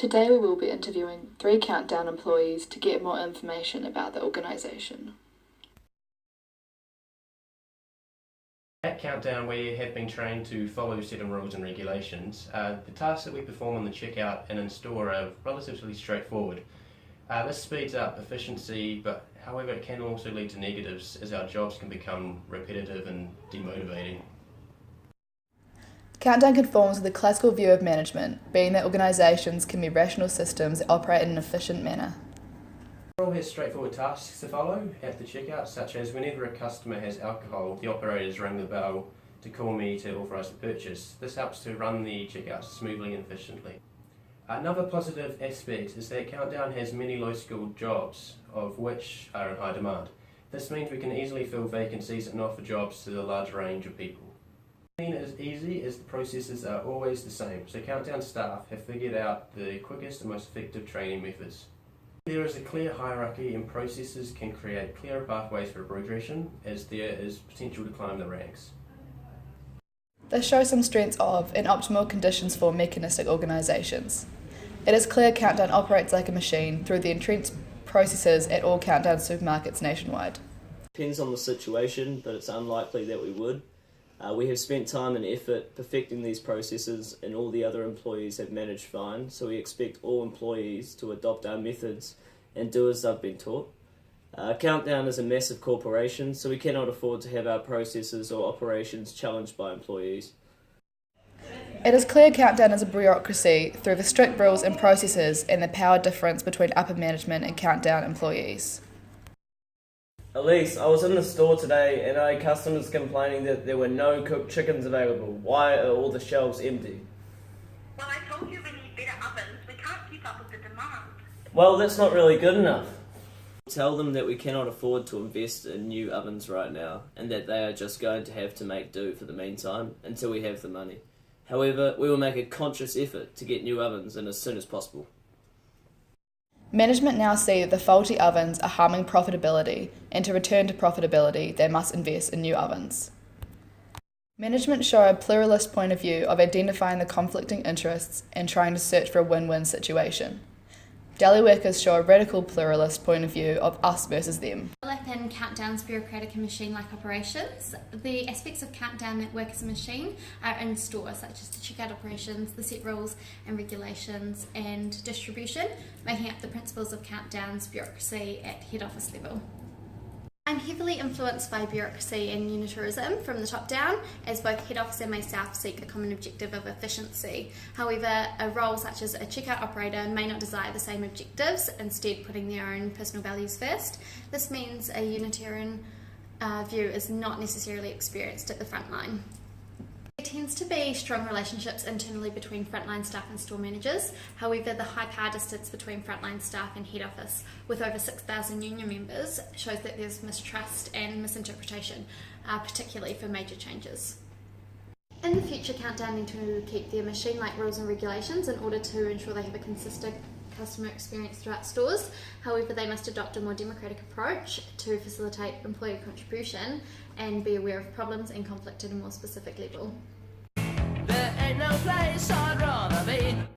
Today we will be interviewing 3 Countdown employees to get more information about the organisation. At Countdown, we have been trained to follow certain rules and regulations. The tasks that we perform on the checkout and in store are relatively straightforward. This speeds up efficiency, but however it can also lead to negatives as our jobs can become repetitive and demotivating. Countdown conforms with the classical view of management, being that organisations can be rational systems that operate in an efficient manner. The role has straightforward tasks to follow at the checkout, such as whenever a customer has alcohol, the operators ring the bell to call me to authorise the purchase. This helps to run the checkout smoothly and efficiently. Another positive aspect is that Countdown has many low-skilled jobs, of which are in high demand. This means we can easily fill vacancies and offer jobs to a large range of people. It is easy as the processes are always the same, so Countdown staff have figured out the quickest and most effective training methods. There is a clear hierarchy and processes can create clearer pathways for progression as there is potential to climb the ranks. This shows some strengths of and optimal conditions for mechanistic organisations. It is clear Countdown operates like a machine through the entrenched processes at all Countdown supermarkets nationwide. Depends on the situation, but it's unlikely that we would. We have spent time and effort perfecting these processes and all the other employees have managed fine, so we expect all employees to adopt our methods and do as they've been taught. Countdown is a massive corporation, so we cannot afford to have our processes or operations challenged by employees. It is clear Countdown is a bureaucracy through the strict rules and processes and the power difference between upper management and Countdown employees. Elise, I was in the store today and I had customers complaining that there were no cooked chickens available. Why are all the shelves empty? Well, I told you we need better ovens. We can't keep up with the demand. Well, that's not really good enough. Tell them that we cannot afford to invest in new ovens right now and that they are just going to have to make do for the meantime until we have the money. However, we will make a conscious effort to get new ovens in as soon as possible. Management now see that the faulty ovens are harming profitability, and to return to profitability, they must invest in new ovens. Management show a pluralist point of view of identifying the conflicting interests and trying to search for a win-win situation. Deli workers show a radical pluralist point of view of us versus them. Within Countdown's bureaucratic and machine-like operations, the aspects of Countdown that work as a machine are in store, such as the checkout operations, the set rules and regulations, and distribution, making up the principles of Countdown's bureaucracy at head office level. I'm heavily influenced by bureaucracy and unitarism from the top down, as both head office and myself seek a common objective of efficiency. However, a role such as a checkout operator may not desire the same objectives, instead putting their own personal values first. This means a unitarian view is not necessarily experienced at the front line. There tends to be strong relationships internally between frontline staff and store managers. However, the high power distance between frontline staff and head office, with over 6,000 union members, shows that there's mistrust and misinterpretation, particularly for major changes. In the future, Countdown need to keep their machine-like rules and regulations in order to ensure they have a consistent customer experience throughout stores. However, they must adopt a more democratic approach to facilitate employee contribution and be aware of problems and conflict at a more specific level. There ain't no place I'd rather be.